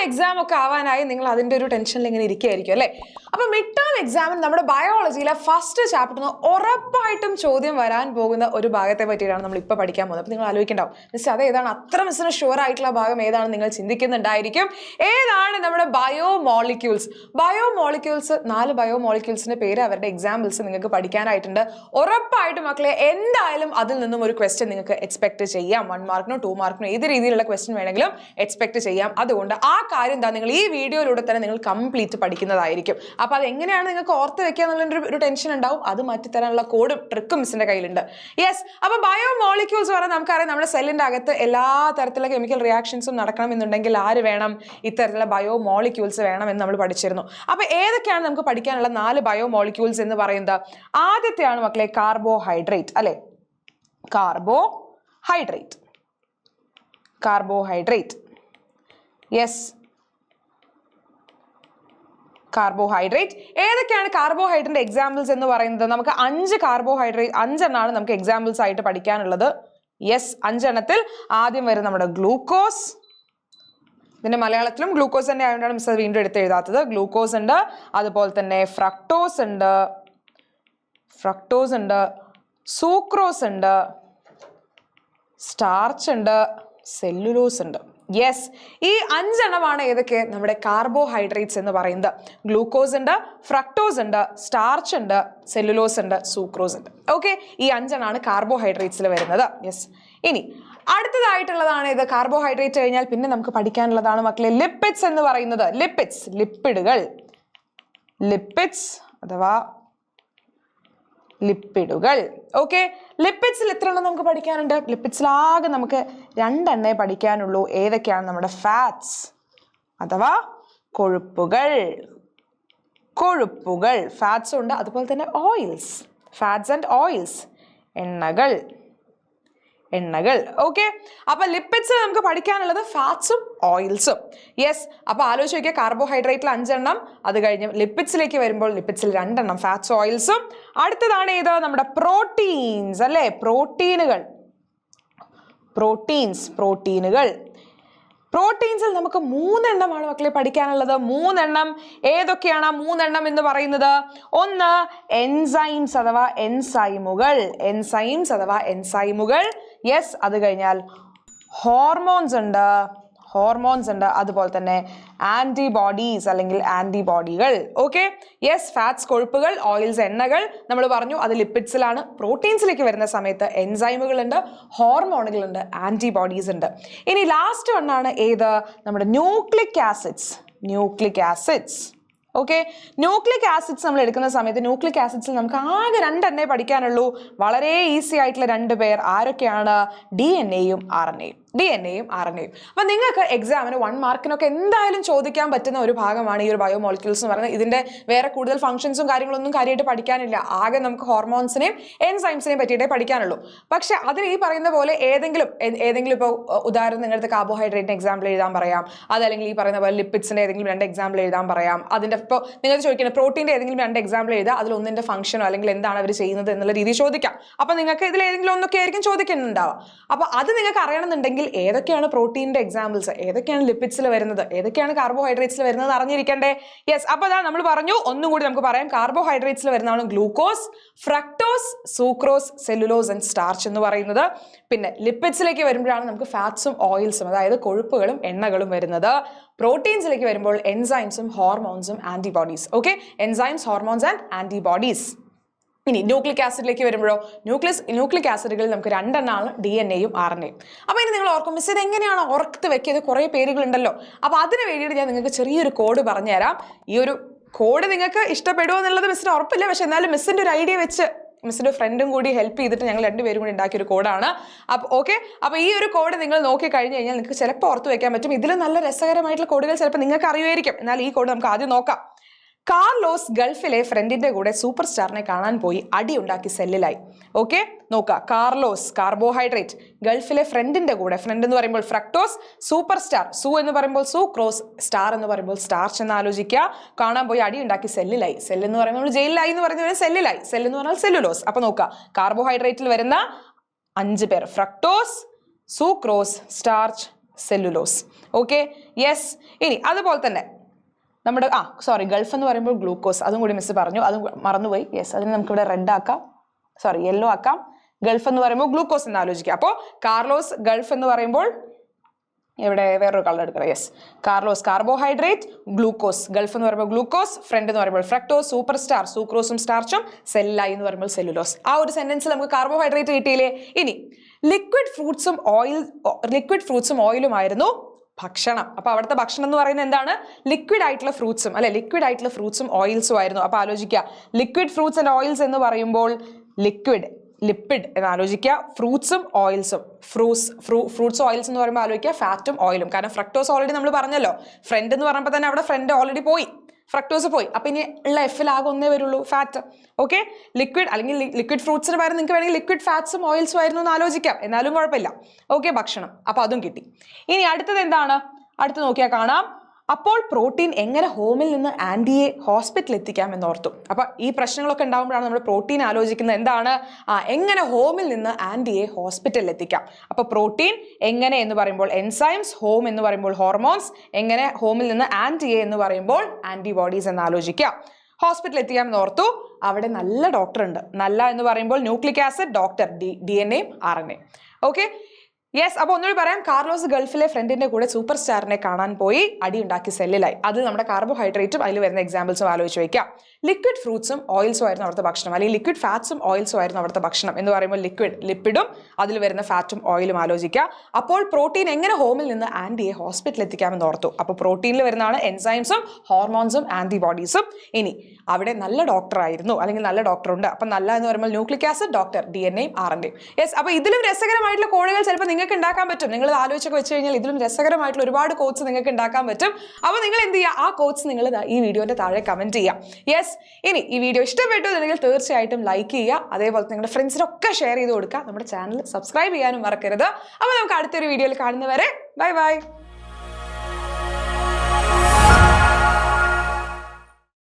Exam ഒക്കെ ആവാനായി നിങ്ങൾ അതിൻ്റെ ഒരു ടെൻഷനിൽ ഇങ്ങനെ ഇരിക്കുകയായിരിക്കും അല്ലേ? അപ്പോൾ മിഡ് ടേം എക്സാമിന് നമ്മുടെ ബയോളജിയിലെ ഫസ്റ്റ് ചാപ്റ്ററിന് ഉറപ്പായിട്ടും ചോദ്യം വരാൻ പോകുന്ന ഒരു ഭാഗത്തെ പറ്റിയിട്ടാണ് നമ്മൾ ഇപ്പോൾ പഠിക്കാൻ പോകുന്നത്. അപ്പോൾ നിങ്ങൾ ആലോചിക്കണ്ടാവും, മിസ് അതേതാണ്, അത്ര മിസ്സിന് ഷുവർ ആയിട്ടുള്ള ഭാഗം ഏതാണ് നിങ്ങൾ ചിന്തിക്കുന്നുണ്ടായിരിക്കും. ഏതാണ് നമ്മുടെ ബയോമോളിക്യൂൾസ്. ബയോമോളിക്യൂൾസ് 4 ബയോമോളിക്യൂൾസിന്റെ പേര്, അവരുടെ എക്സാമ്പിൾസ് നിങ്ങൾക്ക് പഠിക്കാനായിട്ടുണ്ട്. ഉറപ്പായിട്ടും മക്കളെ എന്തായാലും അതിൽ നിന്നും ഒരു ക്വസ്റ്റ്യൻ നിങ്ങൾക്ക് എക്സ്പെക്ട് ചെയ്യാം. 1 മാർക്കിനോ 2 മാർക്കിനോ ഏത് രീതിയിലുള്ള ക്വസ്റ്റ്യൻ വേണമെങ്കിലും എക്സ്പെക്ട് ചെയ്യാം. അതുകൊണ്ട് ആ കാര്യം എന്താ, നിങ്ങൾ ഈ വീഡിയോയിലൂടെ തന്നെ നിങ്ങൾ കംപ്ലീറ്റ് പഠിക്കുന്നതായിരിക്കും. അപ്പോൾ അത് എങ്ങനെയാണ് നിങ്ങൾക്ക് ഓർത്ത് വെക്കുക എന്നുള്ളൊരു ടെൻഷൻ ഉണ്ടാവും. അത് മാറ്റിത്തരാനുള്ള കോഡും ട്രിക്കും മിസ്സിന്റെ കയ്യിലുണ്ട്. യെസ്, അപ്പോൾ ബയോമോളിക്യൂൾസ് പറഞ്ഞാൽ നമുക്കറിയാം, നമ്മുടെ സെല്ലിന്റെ അകത്ത് എല്ലാ തരത്തിലുള്ള കെമിക്കൽ റിയാക്ഷൻസും നടക്കണം എന്നുണ്ടെങ്കിൽ ആര് വേണം? ഇത്തരത്തിലുള്ള ബയോമോളിക്യൂൾസ് വേണം എന്ന് നമ്മൾ പഠിച്ചിരുന്നു. അപ്പോൾ ഏതൊക്കെയാണ് നമുക്ക് പഠിക്കാനുള്ള 4 ബയോമോളിക്യൂൾസ് എന്ന് പറയുന്നത്? ആദ്യത്തെയാണ് മക്കളെ കാർബോഹൈഡ്രേറ്റ് അല്ലെ? Carbohydrate yes, carbohydrate. ഏതൊക്കെയാണ് കാർബോഹൈഡ്രേറ്റിന്റെ എക്സാമ്പിൾസ് എന്ന് പറയുന്നത്? നമുക്ക് 5 എണ്ണമാണ് നമുക്ക് എക്സാമ്പിൾസ് ആയിട്ട് പഠിക്കാനുള്ളത്. യെസ്, 5 എണ്ണത്തിൽ ആദ്യം വരും നമ്മുടെ ഗ്ലൂക്കോസ്. ഇതിന്റെ മലയാളത്തിലും ഗ്ലൂക്കോസ് തന്നെ ആയതുകൊണ്ടാണ് മിസ് അത് വീണ്ടും എടുത്ത് എഴുതാത്തത്. ഗ്ലൂക്കോസ് ഉണ്ട്, അതുപോലെ തന്നെ ഫ്രക്ടോസ് ഉണ്ട്, സൂക്രോസ് ഉണ്ട്, സ്റ്റാർച്ച് ഉണ്ട്, സെല്ലുലോസ് ഉണ്ട്. യെസ്, ഈ 5 എണ്ണമാണ് ഏതൊക്കെ? നമ്മുടെ കാർബോഹൈഡ്രേറ്റ്സ് എന്ന് പറയുന്നത്. ഗ്ലൂക്കോസ് ഉണ്ട്, ഫ്രക്ടോസ് ഉണ്ട്, സ്റ്റാർച്ച് ഉണ്ട്, സെല്ലുലോസ് ഉണ്ട്, സൂക്രോസ് ഉണ്ട്. ഓക്കെ, ഈ 5 എണ്ണമാണ് കാർബോഹൈഡ്രേറ്റ്സിൽ വരുന്നത്. യെസ്, ഇനി അടുത്തതായിട്ടുള്ളതാണ് ഇത്. കാർബോഹൈഡ്രേറ്റ് കഴിഞ്ഞാൽ പിന്നെ നമുക്ക് പഠിക്കാനുള്ളതാണ് മക്കളെ ലിപ്പിഡ്സ് എന്ന് പറയുന്നത്. ലിപ്പിഡുകൾ. ഓക്കെ, ലിപ്പിഡ്സിൽ എത്ര എണ്ണം നമുക്ക് പഠിക്കാനുണ്ട്? ലിപ്പിഡ്സിലാകെ നമുക്ക് 2 എണ്ണേ പഠിക്കാനുള്ളൂ. ഏതൊക്കെയാണ്? നമ്മുടെ ഫാറ്റ്സ് അഥവാ കൊഴുപ്പുകൾ. ഫാറ്റ്സും ഉണ്ട്, അതുപോലെ തന്നെ ഓയിൽസ്. ഫാറ്റ്സ് ആൻഡ് ഓയിൽസ്, എണ്ണകൾ. ഓക്കെ, അപ്പൊ ലിപ്പിഡ്സിൽ നമുക്ക് പഠിക്കാനുള്ളത് ഫാറ്റ്സും ഓയിൽസും. യെസ്, അപ്പൊ ആലോചിച്ച് നോക്കിയാൽ കാർബോഹൈഡ്രേറ്റിൽ 5 എണ്ണം, അത് കഴിഞ്ഞ് ലിപ്പിഡ്സിലേക്ക് വരുമ്പോൾ ലിപ്പിഡ്സിൽ 2 എണ്ണം, ഫാറ്റ്സും ഓയിൽസും. അടുത്തതാണ് ഏത്? നമ്മുടെ പ്രോട്ടീൻസ് അല്ലെ? പ്രോട്ടീൻസിൽ നമുക്ക് 3 എണ്ണമാണ് മക്കളെ പഠിക്കാനുള്ളത്. 3 എണ്ണം. ഏതൊക്കെയാണ് 3 എണ്ണം എന്ന് പറയുന്നത്? ഒന്ന് എൻസൈംസ് അഥവാ എൻസൈമുകൾ. യെസ്, അത് കഴിഞ്ഞാൽ ഹോർമോൺസ് ഉണ്ട്, അതുപോലെ തന്നെ ആന്റിബോഡീസ് അല്ലെങ്കിൽ ആന്റിബോഡികൾ. ഓക്കെ, യെസ്, ഫാറ്റ്സ് കൊഴുപ്പുകൾ, ഓയിൽസ് എണ്ണകൾ നമ്മൾ പറഞ്ഞു, അത് ലിപ്പിഡ്സിലാണ്. പ്രോട്ടീൻസിലേക്ക് വരുന്ന സമയത്ത് എൻസൈമുകൾ ഉണ്ട്, ഹോർമോണുകളുണ്ട്, ആന്റിബോഡീസ് ഉണ്ട്. ഇനി ലാസ്റ്റ് ഒന്നാണ് ഏത്? നമ്മുടെ nucleic acids. Okay, nucleic acids നമ്മൾ എടുക്കുന്ന സമയത്ത് ന്യൂക്ലിക് ആസിഡ്സിൽ നമുക്ക് ആകെ 2 എണ്ണേ പഠിക്കാനുള്ളൂ. വളരെ ഈസി ആയിട്ടുള്ള 2 പേർ. ആരൊക്കെയാണ്? DNA യും RNA യും. അപ്പൊ നിങ്ങൾക്ക് എക്സാമിന് 1 മാർക്കിനൊക്കെ എന്തായാലും ചോദിക്കാൻ പറ്റുന്ന ഒരു ഭാഗമാണ് ഈ ഒരു ബയോമോളിക്യൂൾസ് എന്ന് പറയുന്നത്. ഇതിന്റെ വേറെ കൂടുതൽ ഫംഗ്ഷൻസും കാര്യങ്ങളൊന്നും കാര്യമായിട്ട് പഠിക്കാനില്ല. ആകെ നമുക്ക് ഹോർമോൺസിനെയും എൻസൈംസിനെയും പറ്റിയിട്ടേ പഠിക്കാനുള്ളൂ. പക്ഷെ അതിന് ഈ പറയുന്ന പോലെ ഏതെങ്കിലും ഇപ്പോൾ ഉദാഹരണം നിങ്ങളുടെ കാർബോഹൈഡ്രേറ്റിന് എക്സാമ്പിൾ എഴുതാൻ പറയാം, അതല്ലെങ്കിൽ ഈ പറയുന്ന പോലെ ലിപ്പിഡ്സിന്റെ ഏതെങ്കിലും 2 എക്സാമ്പിൾ എഴുതാൻ പറയാം. അതിന്റെ ഇപ്പോൾ നിങ്ങൾ ചോദിക്കുന്നത് പ്രോട്ടീൻ്റെ ഏതെങ്കിലും 2 എക്സാമ്പിൾ എഴുതാം, അതിൽ ഒന്നിന്റെ ഫംഗ്ഷനോ അല്ലെങ്കിൽ എന്താണ് അവർ ചെയ്യുന്നത് എന്നുള്ള രീതി ചോദിക്കാം. അപ്പൊ നിങ്ങൾക്ക് ഇതിൽ ഏതെങ്കിലും ഒന്നൊക്കെ ആയിരിക്കും ചോദിക്കുന്നുണ്ടാവുക. അപ്പൊ അത് നിങ്ങൾക്ക് അറിയണമെന്നുണ്ടെങ്കിൽ ഏതൊക്കെയാണ് പ്രോട്ടീൻ്റെ എക്സാമ്പിൾസ്, ഏതൊക്കെയാണ് ലിപ്പിഡ്സിൽ വരുന്നത്, ഏതൊക്കെയാണ് കാർബോഹൈഡ്രേറ്റ്സിൽ വരുന്നത് അറിഞ്ഞിരിക്കണ്ടേ? യെസ്, അപ്പൊ അതാ നമ്മൾ പറഞ്ഞു. ഒന്നും കൂടി നമുക്ക് പറയാം. കാർബോഹൈഡ്രേറ്റ്സിൽ വരുന്നതാണ് glucose, fructose, sucrose, cellulose and starch എന്ന് പറയുന്നത്. പിന്നെ ലിപ്പിഡ്സിലേക്ക് വരുമ്പോഴാണ് നമുക്ക് ഫാറ്റ്സും ഓയിൽസും അതായത് കൊഴുപ്പുകളും എണ്ണകളും വരുന്നത്. പ്രോട്ടീൻസിലേക്ക് വരുമ്പോൾ എൻസൈംസും ഹോർമോൺസും antibodies. Okay, enzymes, hormones and antibodies. ഇനി ന്യൂക്ലിക് ആസിഡിലേക്ക് വരുമ്പോഴോ ന്യൂക്ലിക് ആസിഡുകളിൽ നമുക്ക് 2 എണ്ണമാണ്, DNA യും RNA യും. അപ്പോൾ ഇനി നിങ്ങൾ ഓർക്കും, മിസ് ഇത് എങ്ങനെയാണ് ഓർത്ത് വെക്കിയത്? കുറേ പേരുകളുണ്ടല്ലോ. അപ്പോൾ അതിന് വേണ്ടിയിട്ട് ഞാൻ നിങ്ങൾക്ക് ചെറിയൊരു കോഡ് പറഞ്ഞുതരാം. ഈ ഒരു കോഡ് നിങ്ങൾക്ക് ഇഷ്ടപ്പെടുമോ എന്നുള്ളത് മിസ്സിന് ഉറപ്പില്ല. പക്ഷെ എന്നാലും മിസ്സിൻ്റെ ഒരു ഐഡിയ വെച്ച് മിസ്സിൻ്റെ ഫ്രണ്ടും കൂടി ഹെൽപ്പ് ചെയ്തിട്ട് ഞങ്ങൾ 2 പേരും കൂടി ഉണ്ടാക്കിയൊരു കോഡാണ്. അപ്പോൾ ഓക്കെ, അപ്പോൾ ഈ ഒരു കോഡ് നിങ്ങൾ നോക്കി കഴിഞ്ഞ് കഴിഞ്ഞാൽ നിങ്ങൾക്ക് ചിലപ്പോൾ ഓർത്ത് വെക്കാൻ പറ്റും. ഇതിൽ നല്ല രസകരമായിട്ടുള്ള കോഡുകൾ ചിലപ്പോൾ നിങ്ങൾക്ക് അറിയുമായിരിക്കും. എന്നാൽ ഈ കോഡ് നമുക്ക് ആദ്യം നോക്കാം. കാർലോസ് ഗൾഫിലെ ഫ്രണ്ടിന്റെ കൂടെ സൂപ്പർ സ്റ്റാറിനെ കാണാൻ പോയി, അടിയുണ്ടാക്കി സെല്ലിലായി. ഓക്കെ, നോക്കുക. കാർലോസ് കാർബോഹൈഡ്രേറ്റ്, ഗൾഫിലെ ഫ്രണ്ടിന്റെ കൂടെ, ഫ്രണ്ട് എന്ന് പറയുമ്പോൾ ഫ്രക്ടോസ്, സൂപ്പർ സ്റ്റാർ സൂ എന്ന് പറയുമ്പോൾ സൂക്രോസ്, സ്റ്റാർ എന്ന് പറയുമ്പോൾ സ്റ്റാർച്ച് എന്ന് ആലോചിക്കുക. കാണാൻ പോയി അടിയുണ്ടാക്കി സെല്ലിലായി. സെല്ല് എന്ന് പറയുമ്പോൾ ജയിലിലായി എന്ന് പറയുന്നത് സെല്ലിലായി. സെല്ല് എന്ന് പറഞ്ഞാൽ സെല്ലുലോസ്. അപ്പൊ നോക്കുക, കാർബോഹൈഡ്രേറ്റിൽ വരുന്ന 5 പേർ: fructose, sucrose, starch, cellulose. Okay, yes. ഇനി അതുപോലെ തന്നെ നമ്മുടെ ഗൾഫ് എന്ന് പറയുമ്പോൾ ഗ്ലൂക്കോസ്, അതും കൂടി മിസ് പറഞ്ഞു, അതും മറന്നുപോയി. യെസ്, അതിന് നമുക്കിവിടെ റെഡ് ആക്കാം, യെല്ലോ ആക്കാം. ഗൾഫ് എന്ന് പറയുമ്പോൾ ഗ്ലൂക്കോസ് എന്ന് ആലോചിക്കുക. അപ്പോൾ കാർലോസ് ഗൾഫ് എന്ന് പറയുമ്പോൾ ഇവിടെ വേറൊരു കളർ എടുക്കണം. Yes, Carlos carbohydrate, glucose Gulf എന്ന് പറയുമ്പോൾ ഗ്ലൂക്കോസ്, ഫ്രണ്ട് എന്ന് പറയുമ്പോൾ ഫ്രക്ടോസ്, സൂപ്പർ സ്റ്റാർ സൂക്രോസും സ്റ്റാർച്ചും, സെല്ലായി എന്ന് പറയുമ്പോൾ സെല്ലുലോസ്. ആ ഒരു സെന്റൻസിൽ നമുക്ക് കാർബോഹൈഡ്രേറ്റ് കിട്ടിയില്ലേ. ഇനി ലിക്വിഡ് ഫ്രൂട്ട്സും ഓയിലുമായിരുന്നു ഭക്ഷണം. അപ്പൊ അവിടുത്തെ ഭക്ഷണം എന്ന് പറയുന്നത് എന്താണ്? ലിക്വിഡ് ആയിട്ടുള്ള ഫ്രൂട്ട്സും, അല്ലെ, ലിക്വിഡ് ആയിട്ടുള്ള ഫ്രൂട്ട്സും ഓയിൽസും ആയിരുന്നു. അപ്പൊ ആലോചിക്കുക, ലിക്വിഡ് ഫ്രൂട്ട്സ് ആൻഡ് ഓയിൽസ് എന്ന് പറയുമ്പോൾ ലിപ്പിഡ് എന്ന് ആലോചിക്കുക. ഫ്രൂട്ട്സും ഓയിൽസും, ഫ്രൂട്ട്സ് ഓയിൽസ് എന്ന് പറയുമ്പോൾ ആലോചിക്കുക ഫാറ്റും ഓയിലും. കാരണം ഫ്രക്ടോസ് ഓൾറെഡി നമ്മൾ പറഞ്ഞല്ലോ, ഫ്രണ്ട് എന്ന് പറഞ്ഞപ്പോൾ തന്നെ അവിടെ ഫ്രണ്ട് ഓൾറെഡി പോയി, ഫ്രക്ടോസ് പോയി. അപ്പൊ ഇനി ഉള്ള എഫിൽ ആകെ ഒന്നേ വരുള്ളൂ, ഫാറ്റ്. ഓക്കെ, ലിക്വിഡ് അല്ലെങ്കിൽ ലിക്വിഡ് ഫ്രൂട്ട്സിന് പകരം നിങ്ങൾക്ക് വേണമെങ്കിൽ ലിക്വിഡ് ഫാറ്റ്സും ഓയിൽസും ആയിരുന്നു എന്ന് ആലോചിക്കാം, എന്നാലും കുഴപ്പമില്ല. ഓക്കെ, ഭക്ഷണം. അപ്പൊ അതും കിട്ടി. ഇനി അടുത്തത് എന്താണ്? അടുത്ത് നോക്കിയാൽ കാണാം, അപ്പോൾ പ്രോട്ടീൻ എങ്ങനെ ഹോമിൽ നിന്ന് ആൻറ്റിയെ ഹോസ്പിറ്റലിൽ എത്തിക്കാം എന്നോർത്തു. അപ്പൊ ഈ പ്രശ്നങ്ങളൊക്കെ ഉണ്ടാകുമ്പോഴാണ് നമ്മൾ പ്രോട്ടീൻ ആലോചിക്കുന്നത്. എന്താണ്? എങ്ങനെ ഹോമിൽ നിന്ന് ആൻറ്റിയെ ഹോസ്പിറ്റലിൽ എത്തിക്കാം. അപ്പൊ പ്രോട്ടീൻ എങ്ങനെ എന്ന് പറയുമ്പോൾ എൻസൈംസ്, ഹോം എന്ന് പറയുമ്പോൾ ഹോർമോൺസ്, എങ്ങനെ ഹോമിൽ നിന്ന് ആൻറ്റിയെ എന്ന് പറയുമ്പോൾ ആന്റിബോഡീസ് എന്ന് ആലോചിക്കാം. ഹോസ്പിറ്റലിൽ എത്തിക്കാം എന്ന് ഓർത്തു. അവിടെ നല്ല ഡോക്ടർ ഉണ്ട്. നല്ല എന്ന് പറയുമ്പോൾ nucleic acid, doctor, DNA, RNA. Okay, yes. അപ്പോൾ ഒന്നുകൂടി പറയാം, കാർലോസ് ഗൾഫിലെ ഫ്രണ്ടിന്റെ കൂടെ സൂപ്പർ സ്റ്റാറിനെ കാണാൻ പോയി, അടി ഉണ്ടാക്കി സെല്ലിലായി. അത് നമ്മുടെ കാർബോഹൈഡ്രേറ്റും അതിൽ വരുന്ന എക്സാമ്പിൾസും ആലോചിച്ച് വയ്ക്കാം. ലിക്വിഡ് ഫ്രൂട്ട്സും ഓയിൽസും ആയിരുന്നു അവിടുത്തെ ഭക്ഷണം, അല്ലെങ്കിൽ ലിക്വിഡ് ഫാറ്റ്സും ഓയിൽസും ആയിരുന്നു അവിടുത്തെ ഭക്ഷണം എന്ന് പറയുമ്പോൾ ലിപ്പിഡും അതിൽ വരുന്ന ഫാറ്റും ഓയിലും ആലോചിക്കുക. അപ്പോൾ പ്രോട്ടീൻ എങ്ങനെ ഹോമിൽ നിന്ന് ആൻറ്റിയെ ഹോസ്പിറ്റലിൽ എത്തിക്കാമെന്ന് ഓർത്തു. അപ്പോൾ പ്രോട്ടീനിൽ വരുന്നതാണ് എൻസൈംസും ഹോർമോൺസും ആന്റിബോഡീസും. ഇനി അവിടെ നല്ല ഡോക്ടർ ആയിരുന്നു, അല്ലെങ്കിൽ നല്ല ഡോക്ടർ ഉണ്ട്. അപ്പം നല്ല എന്ന് പറയുമ്പോൾ nucleic acid, doctor, DNA, RNA. Yes. അപ്പോൾ ഇതിലും രസകരമായിട്ടുള്ള കോഡുകൾ ചിലപ്പോൾ നിങ്ങൾക്ക് ഉണ്ടാക്കാൻ പറ്റും. നിങ്ങൾ ആലോചിച്ചൊക്കെ വെച്ച് കഴിഞ്ഞാൽ ഇതിലും രസകരമായിട്ടുള്ള ഒരുപാട് കോഡ്സ് നിങ്ങൾക്ക് ഉണ്ടാക്കാൻ പറ്റും. അപ്പോൾ നിങ്ങൾ എന്ത് ചെയ്യുക, ആ കോഡ്സ് നിങ്ങൾ ഈ വീഡിയോന്റെ താഴെ കമന്റ് ചെയ്യാം. യെസ്. ഇനി ഈ വീഡിയോ ഇഷ്ടപ്പെട്ടു എന്നുണ്ടെങ്കിൽ തീർച്ചയായിട്ടും ലൈക്ക് ചെയ്യുക, അതേപോലെ നിങ്ങളുടെ ഫ്രണ്ട്സിനൊക്കെ ഷെയർ ചെയ്ത് കൊടുക്കുക. നമ്മുടെ ചാനൽ സബ്സ്ക്രൈബ് ചെയ്യാനും മറക്കരുത്. അപ്പോൾ നമുക്ക് അടുത്തൊരു വീഡിയോയിൽ കാണുന്നവരെ ബൈ ബൈ.